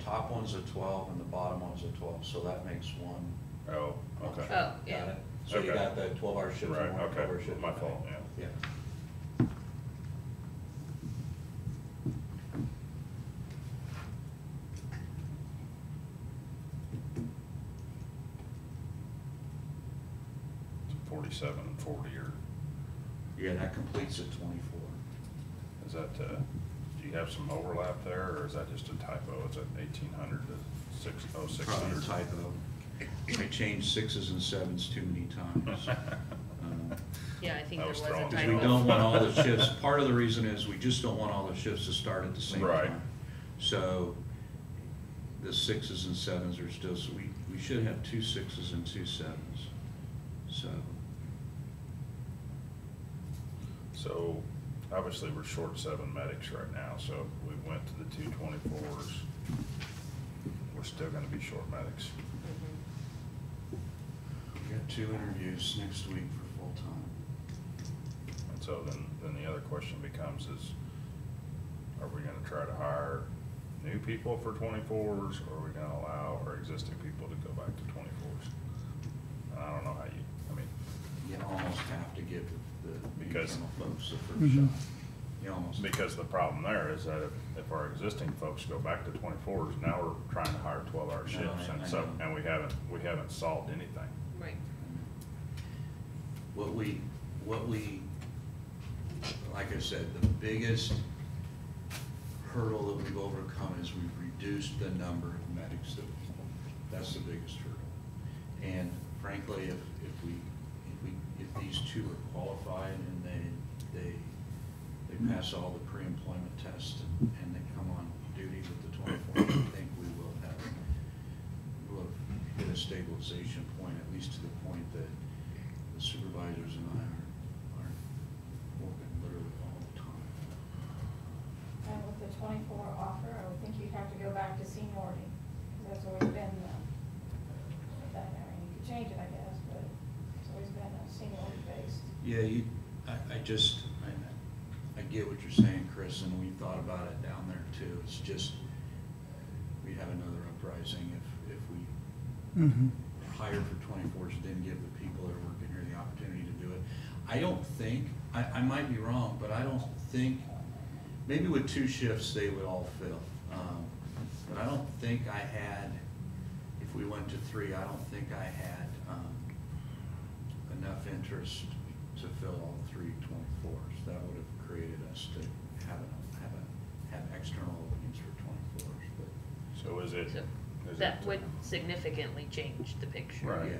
top one's a 12 and the bottom one's a 12, so that makes one. Oh, okay. Oh, Got yeah. it? So you Okay. got the 12-hour shift Right, and one okay. 12-hour shift. My fault, yeah. Yeah. So 47 and 40 or, Yeah, that completes at 24. is that, do you have some overlap there, or is that just a typo? Is that 1,800 to 600? Probably a typo. I changed sixes and sevens too many times. Yeah, I think That there was was a thrown. Because typo. we don't want all the shifts, part of the reason is we just don't want all the shifts to start at the same Right. time. So the sixes and sevens are still, so we should have 2 6s and 2 7s. So, So, obviously, we're short 7 medics right now, so if we went to the 2 24s, we're still gonna be short medics. we got 2 interviews next week for full-time. And so then the other question becomes is, are we gonna try to hire new people for 24s, or are we gonna allow our existing people to go back to 24s? And I don't know how you, I mean, You almost have to give the Because- internal folks the first Mhm. shot. You almost. because the problem there is that if our existing folks go back to 24s, now we're trying to hire 12-hour No, shifts, I and so, know. and we haven't solved anything. Right. What we, like I said, the biggest hurdle that we've overcome is we've reduced the number of medics that's the biggest hurdle. And frankly, if these 2 are qualified and they pass all the pre-employment tests and they come on duty with the 24, I think we'll have hit a stabilization point, at least to the point that the supervisors and I are working literally all the time. And with the 24 offer, I would think you'd have to go back to seniority, because that's always been, that, I mean, you could change it, I guess, but it's always been a seniority based. Yeah, I get what you're saying, Chris, and we thought about it down there too. It's just, we'd have another uprising if we Mhm. hired for 24s and didn't give the people that are working here the opportunity to do it. I don't think, I might be wrong, but I don't think, maybe with 2 shifts, they would all fill. But I don't think I had, if we went to 3, I don't think I had enough interest to fill all 3 24s. That would have created us to have external openings for 24s, but. So is it? So is that it, would significantly change the picture. Right. Yeah.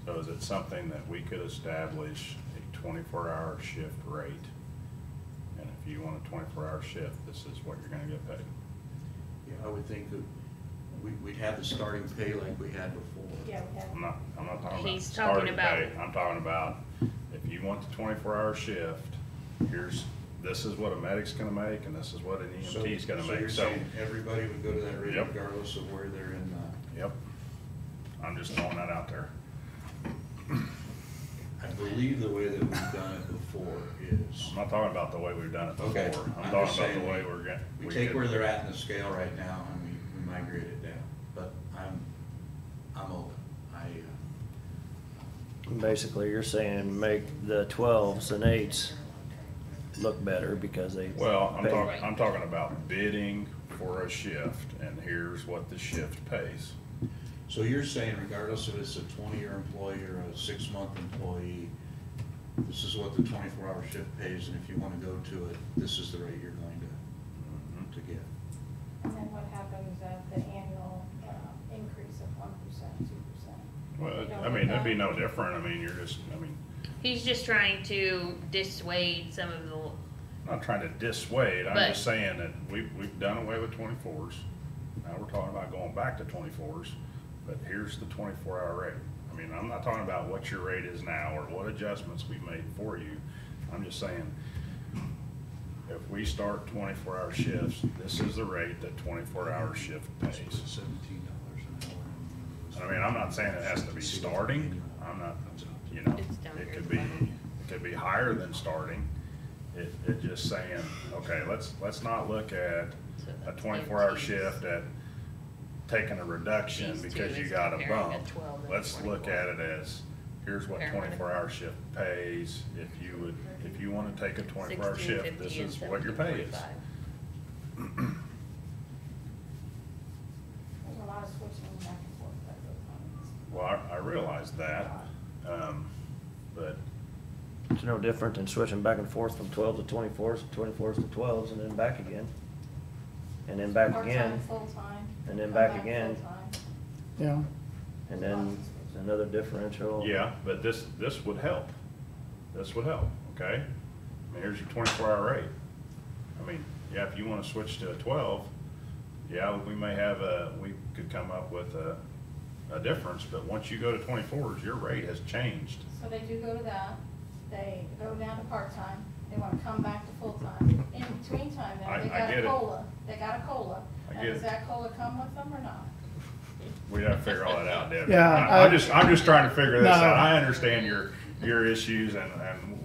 So is it something that we could establish a 24-hour shift rate? And if you want a 24-hour shift, this is what you're gonna get paid. Yeah, I would think that we'd have the starting pay like we had before. Yeah, we have. I'm not talking about He's starting talking about- pay. I'm talking about, if you want the 24-hour shift, this is what a medic's gonna make, and this is what an EMT's gonna So make, you're so. saying everybody would go to that rate Yep. regardless of where they're in, Yep. I'm just throwing that out there. I believe the way that we've done it before is, I'm not talking about the way we've done it Okay, before. I'm I'm talking just about the saying way we're getting. we take where they're at in the scale right now and we migrate it down. But I'm open. Basically, you're saying make the 12s and 8s look better because they. Well, pay. I'm talking about bidding for a shift, and here's what the shift pays. So you're saying regardless if it's a 20-year employee or a 6-month employee, this is what the 24-hour shift pays, and if you want to go to it, this is the rate you're going to get. And then what happens at the annual increase of 1%, 2%? Well, I mean, that'd be no different. I mean, you're just, I mean, He's just trying to dissuade some of the, I'm not trying to dissuade. I'm But- just saying that we've done away with 24s. Now we're talking about going back to 24s, but here's the 24-hour rate. I mean, I'm not talking about what your rate is now or what adjustments we've made for you. I'm just saying, if we start 24-hour shifts, this is the rate that 24-hour shift pays. $17 an hour. I mean, I'm not saying it has to be starting. I'm not, you know, It's down it here could at be, the bottom. it could be higher than starting. It just saying, okay, let's not look at So a that's 24-hour EMTs. shift at taking a reduction These two because you is got a comparing a bump. 12 and a Let's look 24. at it as, here's what Paramedic. 24-hour shift pays. If you wanna take a 24-hour shift, this 16.50 and is what your pay is. 17.45. There's a lot of switching back and forth that goes on. Well, I realize that, but It's no different than switching back and forth from 12 to 24s, 24s to 12s, and then back again. And then back again, Part-time, full-time. and then come back again. full-time. Yeah, and then another differential. yeah, but this would help. This would help, okay? I mean, here's your 24-hour rate. I mean, yeah, if you wanna switch to a 12, yeah, we could come up with a difference, but once you go to 24s, your rate has changed. So they do go to that, they go down to part-time, they wanna come back to full-time. In between time, I- then, they I got get a it. COLA, they got a COLA. I And get does it. that COLA come with them or not? We'd have to figure all that out, Debbie. Yeah, I'm just trying to figure this No. out. I understand your issues and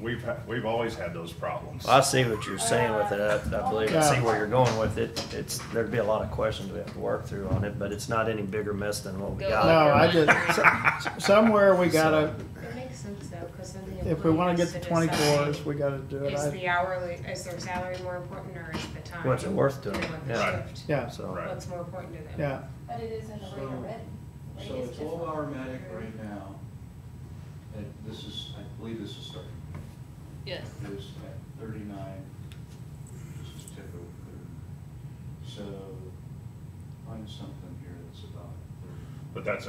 we've always had those problems. I see what you're saying with it. I believe I Yeah. see where you're going with it. There'd be a lot of questions we have to work through on it, but it's not any bigger mess than what we Go got. no, I over. just, somewhere we gotta, It makes sense though, because then the if we wanna employee get has the to decide, 24s, we gotta do it. is the hourly, is their salary more important or is the time? What's it worth to them? And what the Yeah. shift? Yeah, So, Right. What's more important to them? yeah, But it is in the rate already. Rate So is a different. 12-hour medic right now, and this is, I believe this is starting, Yes. is at 39, this is typical. So find something here that's about 30. But that's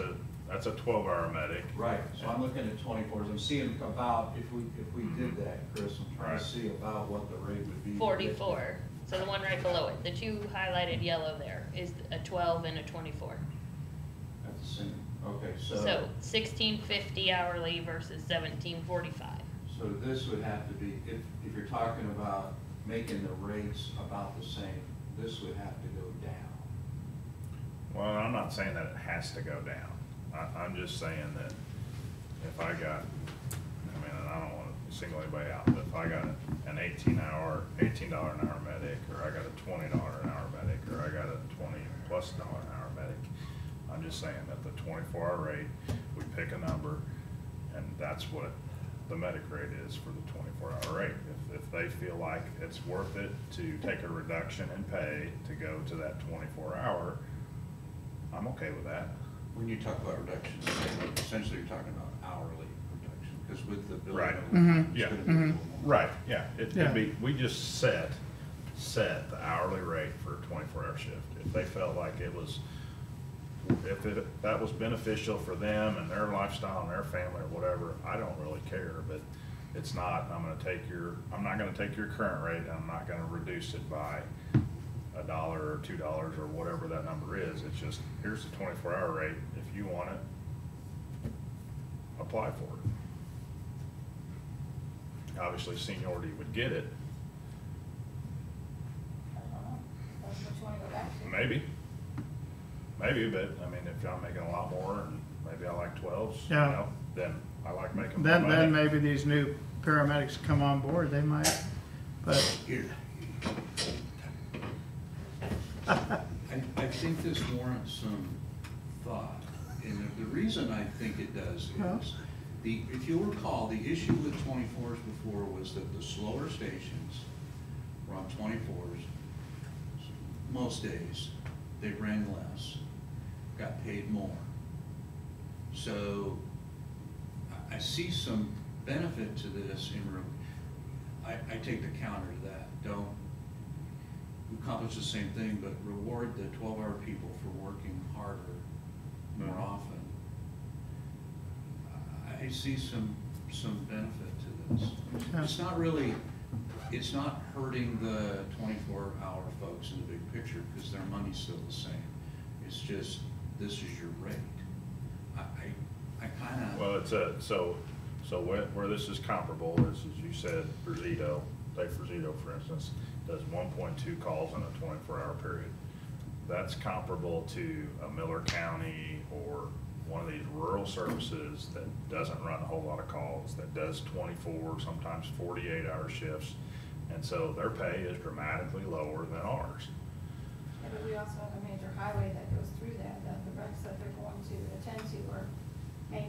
a 12-hour medic. Right, so I'm looking at 24s, I'm seeing about, if we did that, Chris, I'm trying Right. to see about what the rate would be. 44. So the one right below it, the two highlighted yellow there is a 12 and a 24. At the same, okay, So 16.50 hourly versus 17.45. So this would have to be, if you're talking about making the rates about the same, this would have to go down. Well, I'm not saying that it has to go down. I'm just saying that if I got, I mean, and I don't wanna single anybody out, but if I got an $18 an hour medic, or I got a $20 an hour medic, or I got a $20+ an hour medic, I'm just saying that the 24-hour rate, we pick a number, and that's what the medic rate is for the 24-hour rate. If they feel like it's worth it to take a reduction in pay to go to that 24-hour, I'm okay with that. When you talk about reductions, essentially you're talking about hourly reduction, because with the billing. Right. it's Yeah. gonna be a little more. Right, yeah, it'd Yeah. be, we just set the hourly rate for a 24-hour shift. If they felt like it was, that was beneficial for them and their lifestyle and their family or whatever, I don't really care, but it's not, I'm not gonna take your current rate, and I'm not gonna reduce it by $1 or $2 or whatever that number is. It's just, here's the 24-hour rate. If you want it, apply for it. Obviously, seniority would get it, I don't know. That's what you wanna go back to. maybe, but, I mean, if I'm making a lot more, and maybe I like 12s, you Yeah. know, then I like making more then money. maybe these new paramedics come on board, they might, but, Here. I think this warrants some thought, and the reason I think it does Yeah. is, if you'll recall, the issue with 24s before was that the slower stations were on 24s. Most days, they ran less, got paid more. So I see some benefit to this I take the counter to that. Don't accomplish the same thing, but reward the 12-hour people for working harder more often. I see some benefit to this. Yeah. It's not really, it's not hurting the 24-hour folks in the big picture, because their money's still the same. It's just, this is your rate. I kinda. Well, so where this is comparable is, as you said, Brazito, take Brazito for instance, does 1.2 calls in a 24-hour period. That's comparable to a Miller County or one of these rural services that doesn't run a whole lot of calls, that does 24, sometimes 48-hour shifts. And so their pay is dramatically lower than ours. Yeah, but we also have a major highway that goes through that major.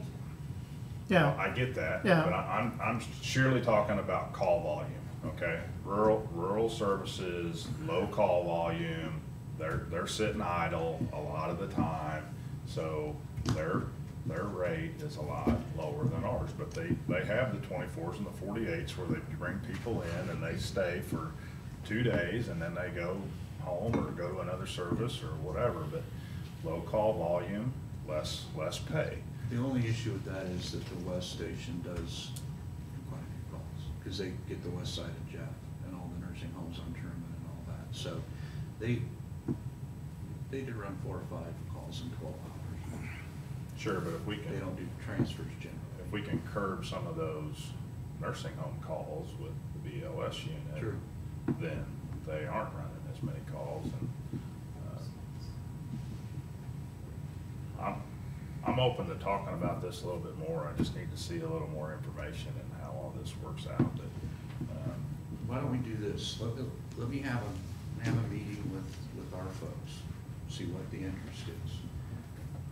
Yeah, I get that, Yeah. but I'm surely talking about call volume, okay? Rural services, low call volume, they're sitting idle a lot of the time, so their rate is a lot lower than ours, but they have the 24s and the 48s where they bring people in and they stay for 2 days and then they go home or go to another service or whatever, but low call volume, less pay. The only issue with that is that the West Station does quite a few calls, because they get the west side of Jeff and all the nursing homes on Truman and all that. So they did run 4 or 5 calls in 12 hours. Sure, but if we They can, don't do transfers generally. if we can curb some of those nursing home calls with the BLS unit, True. then they aren't running as many calls and, I'm open to talking about this a little bit more. I just need to see a little more information and how all this works out, but, Why don't we do this? Let me have a meeting with our folks, see what the interest is.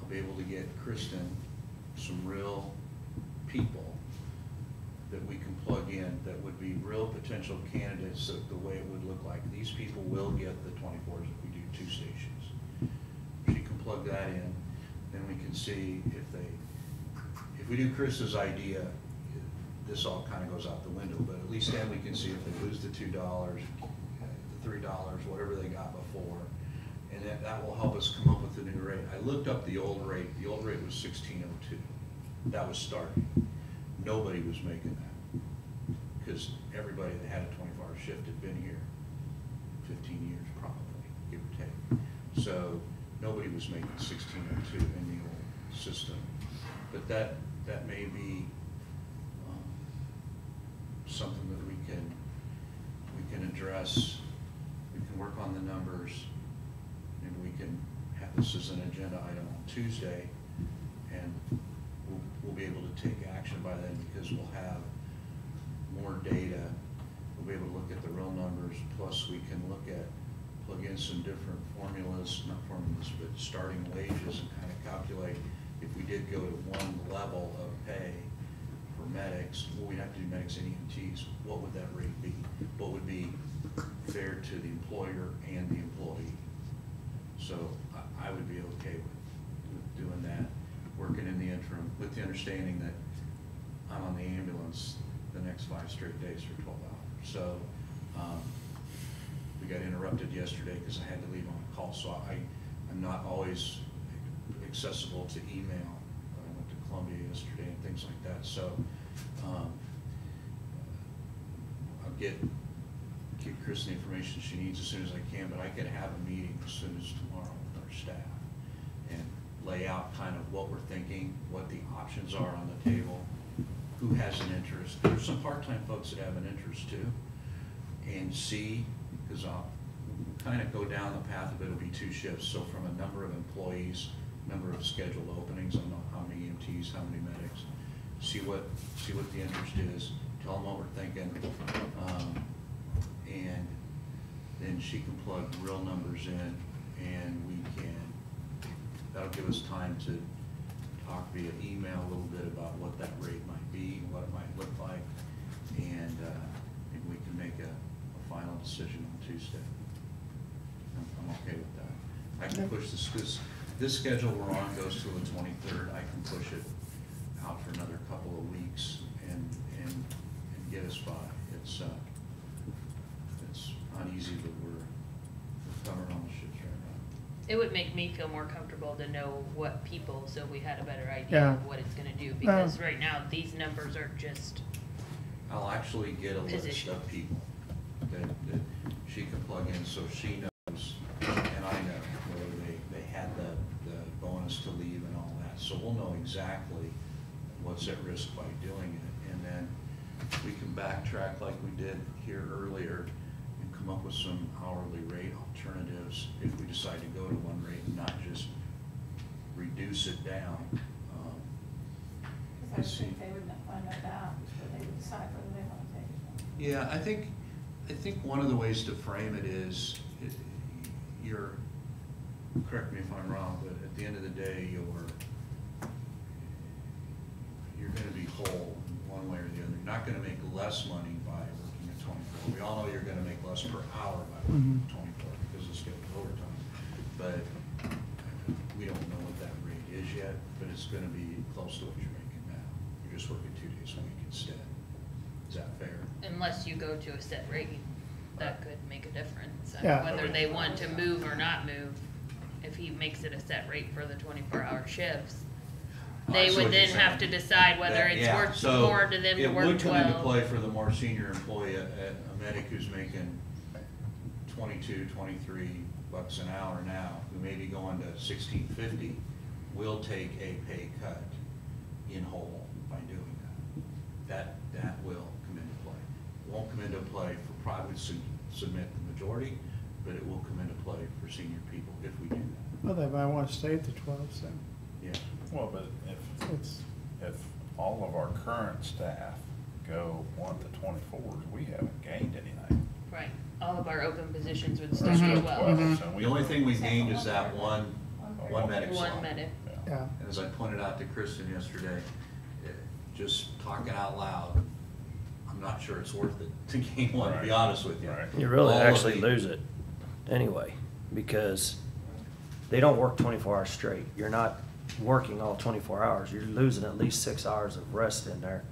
I'll be able to get Kristen some real people that we can plug in that would be real potential candidates of the way it would look like. These people will get the 24s if we do 2 stations. She can plug that in, then we can see if we do Chris's idea, this all kind of goes out the window, but at least then we can see if they lose the $2, the $3, whatever they got before, and that will help us come up with a new rate. I looked up the old rate. The old rate was $16.02. That was starting. Nobody was making that, because everybody that had a 24-hour shift had been here 15 years probably, give or take. So nobody was making $16.02 in the old system. But that may be something that we can address. We can work on the numbers. Maybe we can have this as an agenda item on Tuesday, and we'll be able to take action by then, because we'll have more data. We'll be able to look at the real numbers, plus we can plug in some different formulas, not formulas, but starting wages, and kind of calculate if we did go to one level of pay for medics, well, we'd have to do medics and EMTs, what would that rate be? What would be fair to the employer and the employee? So I would be okay with doing that, working in the interim, with the understanding that I'm on the ambulance the next 5 straight days for 12 hours. So we got interrupted yesterday because I had to leave on a call, so I'm not always accessible to email. I went to Columbia yesterday and things like that. So I'll give Chris the information she needs as soon as I can, but I could have a meeting as soon as tomorrow with our staff and lay out kind of what we're thinking, what the options are on the table, who has an interest. There's some part-time folks that have an interest too, and see, because I'll kind of go down the path of it'll be 2 shifts. So from a number of employees, number of scheduled openings, I don't know how many EMTs, how many medics, see what the interest is, tell them what we're thinking, and then she can plug real numbers in, and that'll give us time to talk via email a little bit about what that rate might be, what it might look like, and maybe we can make a final decision on Tuesday. I'm okay with that. I can push this schedule we're on goes till the 23rd. I can push it out for another couple of weeks and get us by. It's not easy, but we're covering all the shit right now. It would make me feel more comfortable to know what people, so we had a better idea Yeah. of what it's gonna do, because right now, these numbers are just, I'll actually get a list Position. of people that she can plug in, so she knows, and I know, whether they had the bonus to leave and all that. So we'll know exactly what's at risk by doing it. And then we can backtrack like we did here earlier and come up with some hourly rate alternatives if we decide to go to one rate and not just reduce it down. Because I think they would find that out, before they would decide whether they want to take it. Yeah, I think one of the ways to frame it is, you're, correct me if I'm wrong, but at the end of the day, you're gonna be whole one way or the other. You're not gonna make less money by working at 24. We all know you're gonna make less per hour by working at 24 because it's getting overtime. But we don't know what that rate is yet, but it's gonna be close to what you're making now. You're just working 2 days a week instead. Is that fair? Unless you go to a set rate, that could make a difference. Yeah. Whether they want to move or not move, if he makes it a set rate for the 24-hour shifts, I they see would what you're then have to saying. decide whether That- it's yeah, worth so more to them to work 12. It would come into play for the more senior employee, a medic who's making 22, 23 bucks an hour now, who may be going to 16.50, will take a pay cut in whole by doing that. That will come into play. Won't come into play for private submit the majority, but it will come into play for senior people if we do that. Well, they might want to stay at the 12s then. Yeah. Well, but It's, if all of our current staff want the 24s, we haven't gained anything. Right, all of our open positions would still Still be 12, 12. so The only thing we gained is that one medic slot. One medic. Yeah. yeah. And as I pointed out to Kristen yesterday, just talking out loud, I'm not sure it's worth it to gain one, to be Right. honest with you. Right. You really All of actually the- lose it anyway, because they don't work 24 hours straight. You're not working all 24 hours. You're losing at least 6 hours of rest in there.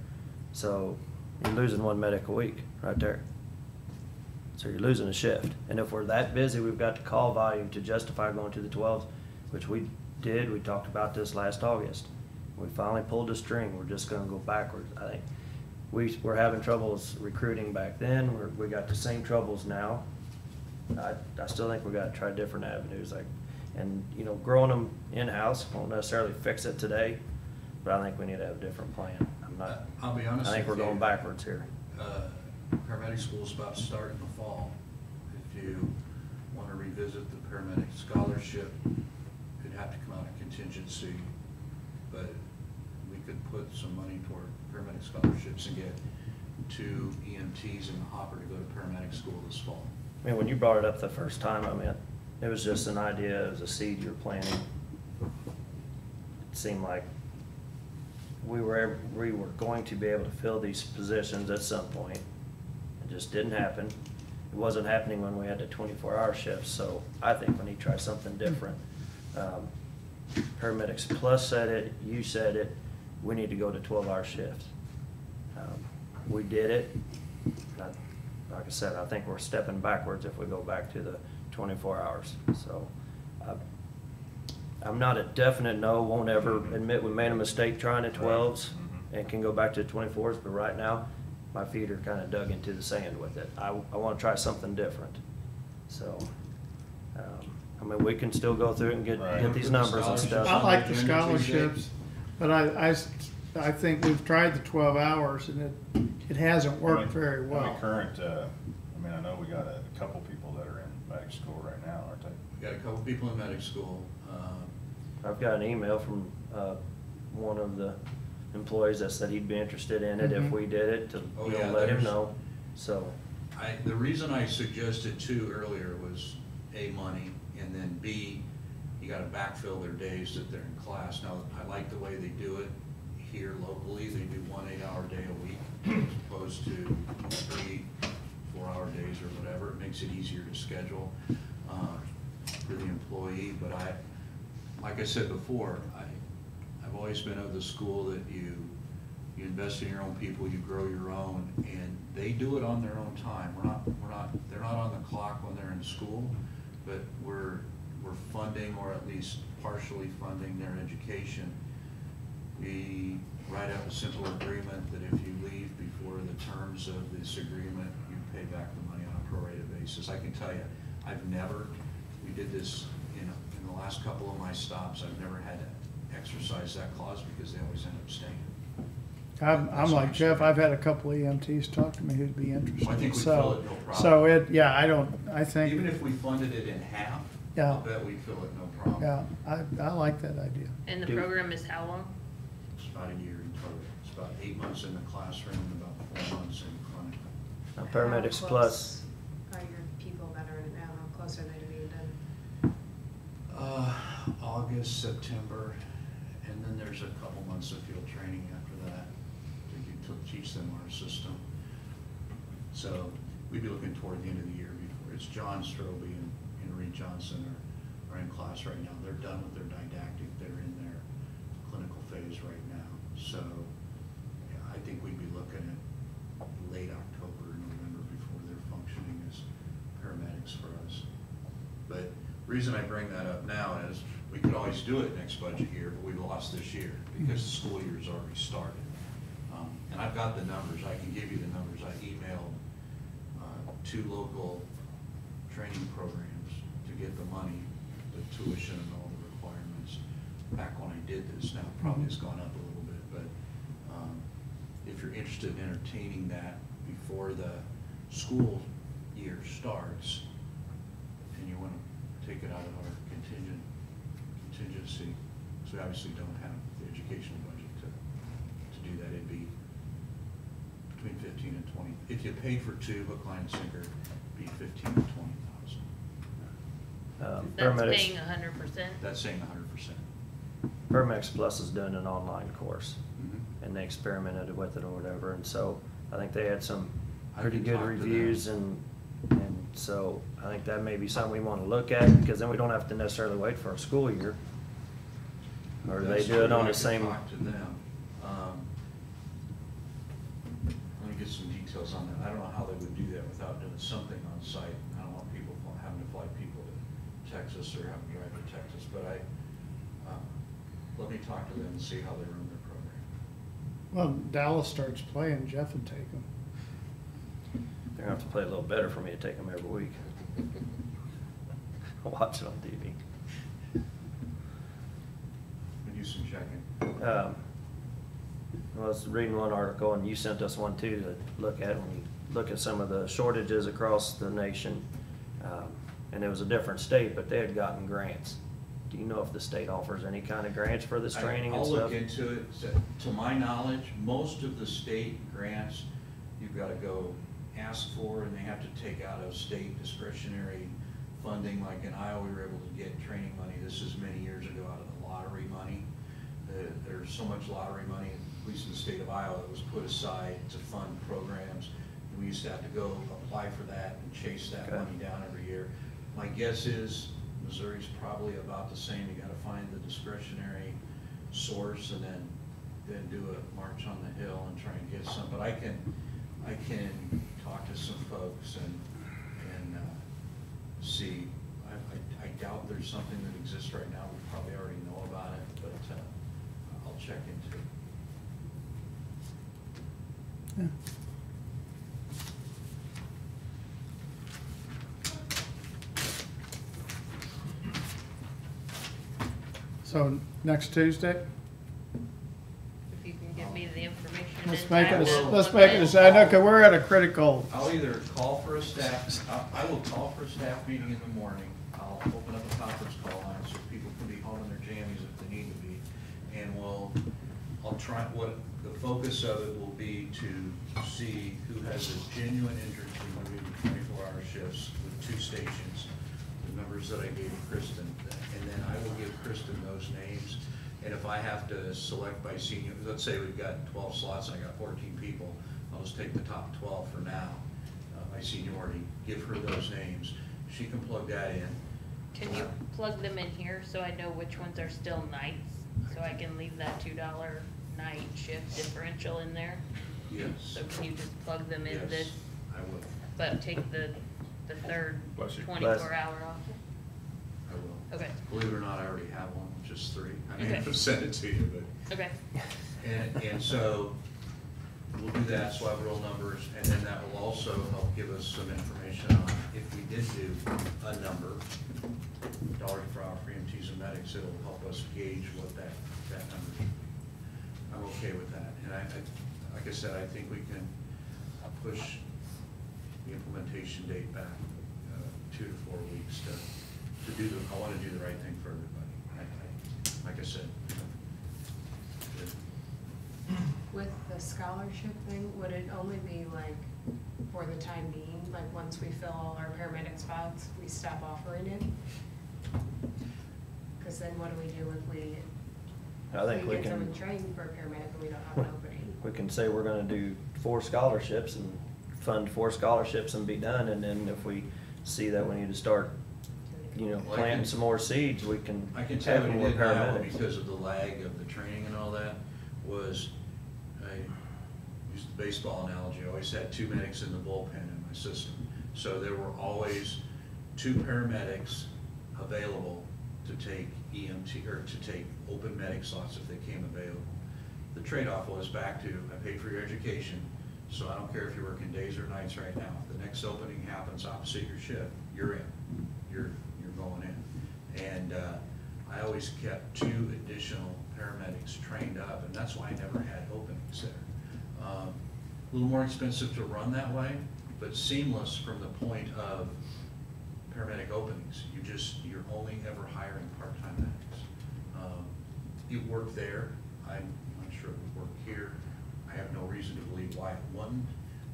So you're losing one medic a week right there. So you're losing a shift. And if we're that busy, we've got the call volume to justify going to the 12s, which we did. We talked about this last August. We finally pulled the string. We're just gonna go backwards. I think we were having troubles recruiting back then. We got the same troubles now. I still think we gotta try different avenues, like, and, you know, growing them in-house won't necessarily fix it today, but I think we need to have a different plan. I'll be honest I think we're with you. going backwards here. Paramedic school's about to start in the fall. If you want to revisit the paramedic scholarship, it'd have to come out of contingency, but we could put some money toward paramedic scholarships and get 2 EMTs in the hopper to go to paramedic school this fall. I mean, when you brought it up the first time, I mean, it was just an idea, it was a seed you're planting. It seemed like we were going to be able to fill these positions at some point. It just didn't happen. It wasn't happening when we had the 24-hour shifts, so I think we need to try something different. Paramedics Plus said it, you said it, we need to go to 12-hour shifts. We did it. Like I said, I think we're stepping backwards if we go back to the 24 hours. So I'm not a definite no, won't ever admit we made a mistake trying the 12s and can go back to the 24s, but right now, my feet are kind of dug into the sand with it. I want to try something different. So, I mean, we can still go through it and Right. get these numbers and stuff. I like the Agenda Tuesday. scholarships, but I think we've tried the 12 hours and it hasn't worked very well. I mean, I know we got a couple people that are in medic school right now, aren't they? We got a couple people in medic school. I've got an email from one of the employees that said he'd be interested in it if Mhm. we did it, to, Oh, you know, yeah, let him there's- know, so. The reason I suggested 2 earlier was A, money, and then B, you gotta backfill their days that they're in class. Now, I like the way they do it here locally. They do 1 8-hour day a week as opposed to 3 4-hour days or whatever. It makes it easier to schedule for the employee. But like I said before, I've always been of the school that you invest in your own people, you grow your own, and they do it on their own time. They're not on the clock when they're in school, but we're funding, or at least partially funding, their education. We write up a simple agreement that if you leave before the terms of this agreement, you pay back the money on a prorated basis. I can tell you, we did this in the last couple of my stops, I've never had to exercise that clause because they always end up staying. I'm like Jeff, I've had a couple EMTs talk to me who'd be interested. Well, I think we'd So- fill it, no problem. So I think. Even if we funded it in half, Yeah. I'll bet we'd fill it no problem. Yeah, I like that idea. And the Dude. program is how long? It's about a year in total. It's about 8 months in the classroom and about 4 months in clinic. Now, How Paramedics close Plus, Are your people that are in it now, how close are they to being done? August, September, and And then there's a couple months of field training after that to teach them our system. So we'd be looking toward the end of the year before. It's John Strobey and Reed Johnson are in class right now. They're done with their didactic. They're in their clinical phase right now. So yeah, I think we'd be looking at late October, November before they're functioning as paramedics for us. But the reason I bring that up now is we could always do it next budget year, but we lost this year because the school year's already started. And I've got the numbers. I can give you the numbers. I emailed 2 local training programs to get the money, the tuition and all the requirements back when I did this. Now it probably has gone up a little bit, but if you're interested in entertaining that before the school year starts, and you want to take it out of our contingency, because we obviously don't have the educational budget to do that, it'd be between 15 and 20. If you paid for 2, hook, line, and sinker, it'd be 15 to 20,000. That's Paramedics, paying 100%. That's saying 100%. Paramedics Plus is doing an online course, Mhm. and they experimented with it or whatever, and so I think they had some I pretty can good talk to reviews, them. and so I think that may be something we want to look at, because then we don't have to necessarily wait for a school year. Or do they That's do it where on I the can same? Talk to them. Let me get some details on that. I don't know how they would do that without doing something on site. I don't want people having to fly people to Texas or having to drive to Texas, but let me talk to them and see how they run their program. Well, Dallas starts playing, Jeff would take them. They're gonna have to play a little better for me to take them every week. I'll watch it on TV. We do some checking. I was reading one article, and you sent us one too to look at, when you look at some of the shortages across the nation. And it was a different state, but they had gotten grants. Do you know if the state offers any kind of grants for this training and I'll stuff? look into it. To my knowledge, most of the state grants, you've got to go ask for, and they have to take out of state discretionary funding. Like in Iowa, we were able to get training money. This is many years ago out of the lottery money. There's so much lottery money, at least in the state of Iowa, that was put aside to fund programs. And we used to have to go apply for that and chase that Okay. money down every year. My guess is Missouri's probably about the same. You gotta find the discretionary source and then do a march on the hill and try and get some. But I can talk to some folks and see. I doubt there's something that exists right now. We probably already know about it, but I'll check into it. Yeah. So next Tuesday, If you can give me the information. let's in make it, time, will. I'll let's look make at it, I know, 'cause we're at a critical, I'll either call for a staff, I will call for a staff meeting in the morning. I'll open up a conference call line so people can be home in their jammies if they need to be. And I'll try, the focus of it will be to see who has a genuine interest in doing 24-hour shifts with 2 stations, the numbers that I gave Kristen. And then I will give Kristen those names. And if I have to select by senior, let's say we've got 12 slots and I got 14 people, I'll just take the top 12 for now, by seniority, give her those names. She can plug that in. Can you plug them in here so I know which ones are still nights? So I can leave that $2 night shift differential in there? Yes. So can you just plug them in Yes, this, I will. but take the third Bless you. 24-hour off? I will. Okay, Believe it or not, I already have one, just 3. I may Okay. have to send it to you, but. okay. And so we'll do that, so I have real numbers, and then that will also help give us some information on if we did do a number, dollars per hour for EMTs and medics, it'll help us gauge what that number should be. I'm okay with that, and like I said, I think we can push the implementation date back 2 to 4 weeks to do I want to do the right thing for everybody. Like I said. With the scholarship thing, would it only be like for the time being, like once we fill all our paramedic spots, we stop offering it? Cause then what do we do if we I think We we get can, someone trained for a paramedic and we don't have an opening. we can say we're gonna do 4 scholarships and fund 4 scholarships and be done, and then if we see that we need to start, Well, I planting can- some more seeds, we can I can tell have you more what we did now, paramedics. because of the lag of the training and all that, was, I used the baseball analogy, I always had 2 medics in the bullpen in my system. So there were always 2 paramedics available to take EMT, or to take open medic slots if they came available. The trade-off was back to, I paid for your education, so I don't care if you're working days or nights right now. If the next opening happens opposite your shift, you're in, you're going in. And I always kept 2 additional paramedics trained up, and that's why I never had openings there. A little more expensive to run that way, but seamless from the point of paramedic openings. You're only ever hiring part-time medics. It worked there. I'm not sure it would work here. I have no reason to believe why it wouldn't,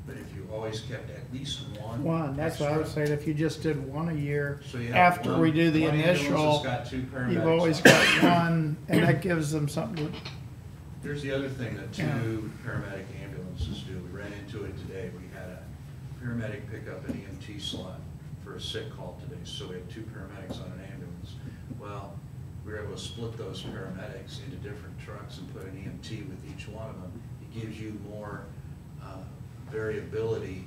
but if you always kept at least one. That's what I was extra- saying, if you just did one a year, So you have after we do the one ambulance initial, that's got 2 paramedics you've always on it. got one, and that gives them something to, Here's the other thing that 2 Yeah. paramedic ambulances do. We ran into it today. We had a paramedic pick up an EMT slot for a sick call today, so we had 2 paramedics on an ambulance. Well, we were able to split those paramedics into different trucks and put an EMT with each one of them. It gives you more variability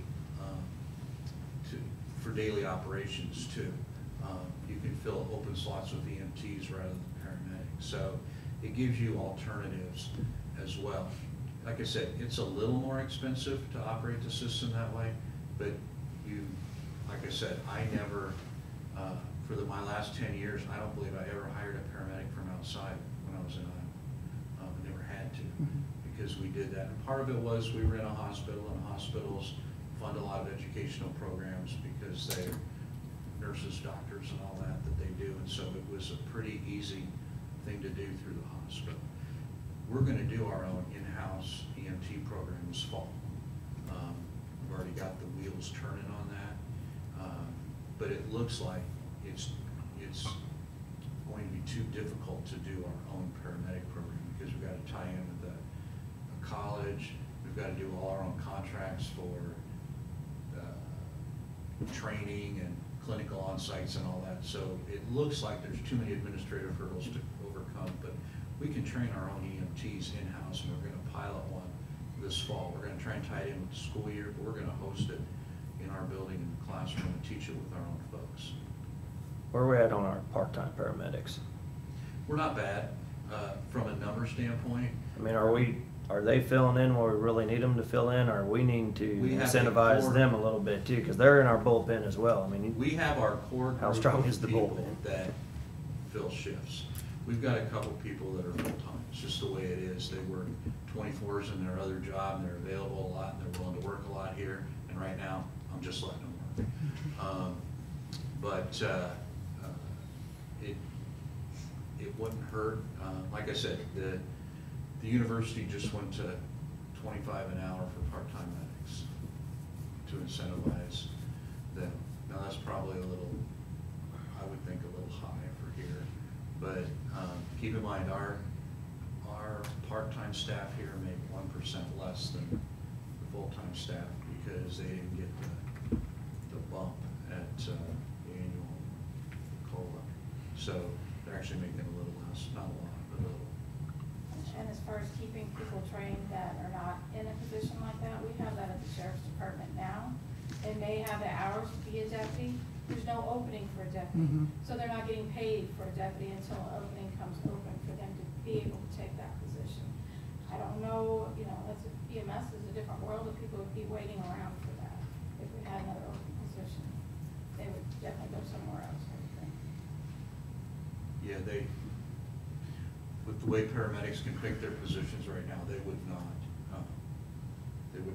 for daily operations too. You can fill open slots with EMTs rather than paramedics. So it gives you alternatives as well. Like I said, it's a little more expensive to operate the system that way, but like I said, I never, for my last 10 years, I don't believe I ever hired a paramedic from outside when I was in Iowa. I never had to, because we did that. And part of it was we were in a hospital, and hospitals fund a lot of educational programs because they're nurses, doctors, and all that they do. And so it was a pretty easy thing to do through the hospital. We're gonna do our own in-house EMT program this fall. We've already got the wheels turning on that. But it looks like it's going to be too difficult to do our own paramedic program, because we've got to tie in with a college. We've got to do all our own contracts for training and clinical on-sites and all that. So it looks like there's too many administrative hurdles to overcome, but we can train our own EMTs in-house, and we're going to pilot one this fall. We're going to try and tie it in with the school year, but we're going to host it in our building in the classroom and teach it with our own folks. Where are we at on our part-time paramedics? We're not bad from a number standpoint. I mean, are they filling in where we really need them to fill in, or we need to We have a incentivize core- them a little bit too, because they're in our bullpen as well. I mean, We have our core How group strong of is the people bullpen? that fill shifts. We've got a couple people that are full-time. It's just the way it is. They work 24s in their other job, and they're available a lot, and they're willing to work a lot here. And right now, I'm just letting them work. But it wouldn't hurt. Like I said, the university just went to 25 an hour for part-time medics to incentivize them. Now, that's probably a little, I would think, a little high for here. But keep in mind, our part-time staff here make 1% less than the full-time staff, because they didn't get the bump at the annual COLA. So they're actually making a little less, not a lot, but a little. And as far as keeping people trained that are not in a position like that, we have that at the sheriff's department now. They may have the hours to be a deputy, there's no opening for a deputy. Mhm. So they're not getting paid for a deputy until an opening comes open for them to be able to take that position. I don't know, that's, EMS is a different world, if people would be waiting around for that. If we had another open position, they would definitely go somewhere else, I would think. Yeah, with the way paramedics can pick their positions right now, they would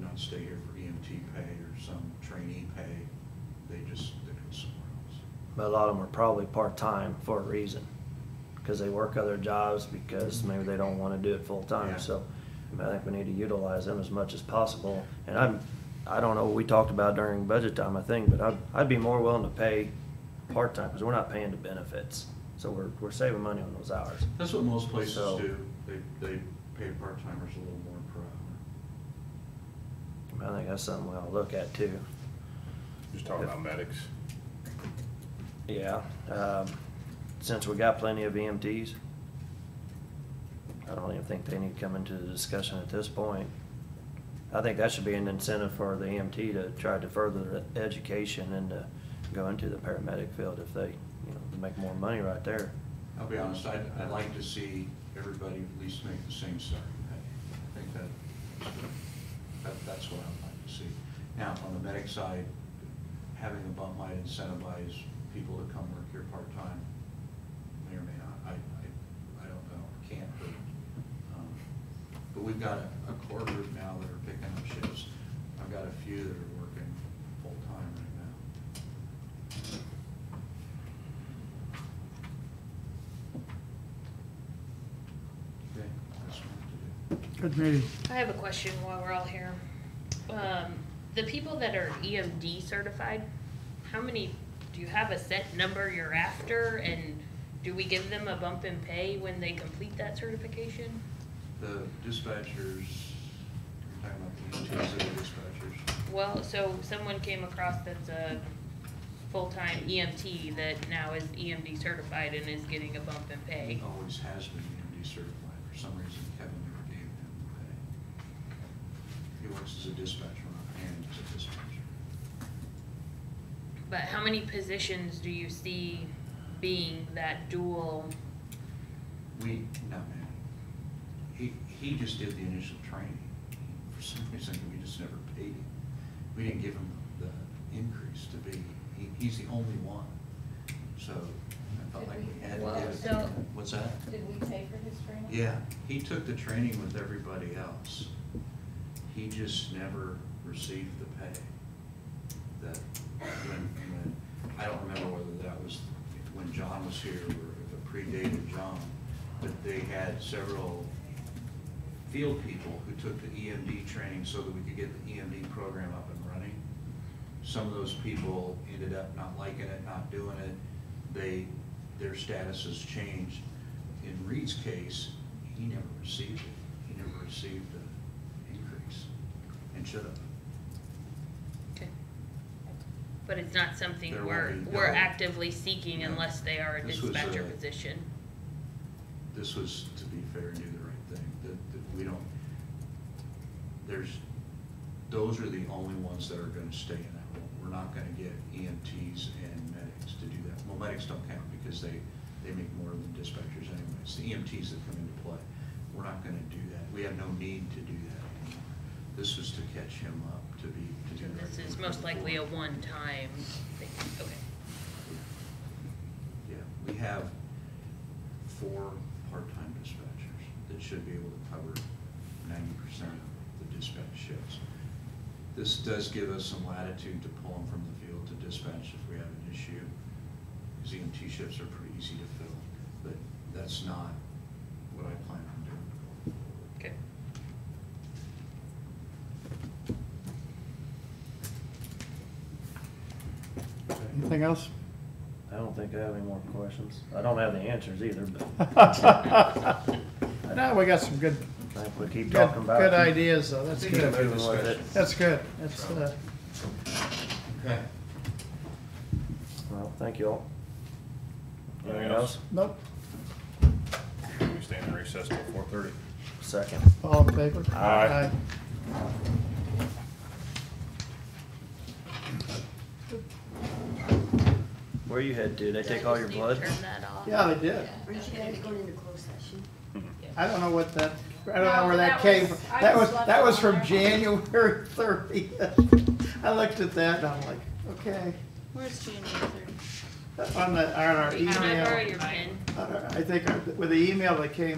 not stay here for EMT pay or some trainee pay. They'd go somewhere else. but a lot of them are probably part-time for a reason, because they work other jobs, because maybe they don't want to do it full-time. Yeah. So I think we need to utilize them as much as possible. And I don't know what we talked about during budget time, I think, but I'd be more willing to pay part-time, because we're not paying the benefits. So we're saving money on those hours. That's what most places So- do. They pay part-timers a little more per hour. I think that's something we ought to look at too. Just talking about medics. Yeah, since we got plenty of EMTs, I don't even think they need to come into the discussion at this point. I think that should be an incentive for the EMT to try to further the education and to go into the paramedic field if they, make more money right there. I'll be honest, I'd like to see everybody at least make the same starting pay. I think that's what I'd like to see. Now, on the medic side, having a bump might incentivize people to come work here part-time, may or may not, I don't know, can't hurt. But we've got a core group now that are picking up shifts. I've got a few that are working full-time right now. Okay, that's what to do. Good meeting. I have a question while we're all here. The people that are EMD certified, how many, do you have a set number you're after? And do we give them a bump in pay when they complete that certification? The dispatchers, you're talking about the EMTs that are dispatchers. Well, so someone came across that's a full-time EMT that now is EMD certified and is getting a bump in pay. Always has been EMD certified. For some reason, Kevin never gave him the pay. He works as a dispatcher and as a dispatcher. But how many positions do you see being that dual? Not many. He just did the initial training. For some reason, we just never paid him. We didn't give him the increase to be, he's the only one. So I felt like we had to Well, give it to so- him. What's that? Did we pay for his training? Yeah, he took the training with everybody else. He just never received the pay. That, when, I don't remember whether that was when John was here or if it predated John, but they had several field people who took the EMD training so that we could get the EMD program up and running. Some of those people ended up not liking it, not doing it. Their status has changed. In Reed's case, he never received it. He never received the increase and should have. Okay. But it's not something There we're will be- actively seeking No. unless they are a This was dispatcher a- position. This was, to be fair, do the right thing, that we don't, those are the only ones that are gonna stay in that role. We're not gonna get EMTs and medics to do that. Well, medics don't count because they make more than dispatchers anyway. It's the EMTs that come into play. We're not gonna do that. We have no need to do that anymore. This was to catch him up, to do the right This thing is for most the likely a board. one-time thing, okay. Yeah, we have 4 part-time dispatchers that should be able to cover 90% of the dispatch shifts. This does give us some latitude to pull them from the field to dispatch if we have an issue, because EMT shifts are pretty easy to fill, but that's not what I plan on doing. Okay. Anything else? I don't think I have any more questions. I don't have the answers either, but No, we got some good, I think we keep good, talking about it. good ideas, though. That's think Keep that- good. moving with it. That's good. That's, Okay. Well, thank you all. Anything Anything else? else? nope. We stand in recess till 4:30. Second. All in favor? Aye. Where you head to? They take all your Just need blood? to Turn that off. Yeah, they did. Aren't you guys going into closed session? I don't know what that, I don't know No, where that that came was- from. I That just was, left that it was on from there. January 30th. I looked at that and I'm like, okay. Where's January 30th? On our Can I borrow email, your pen? I think with the email that came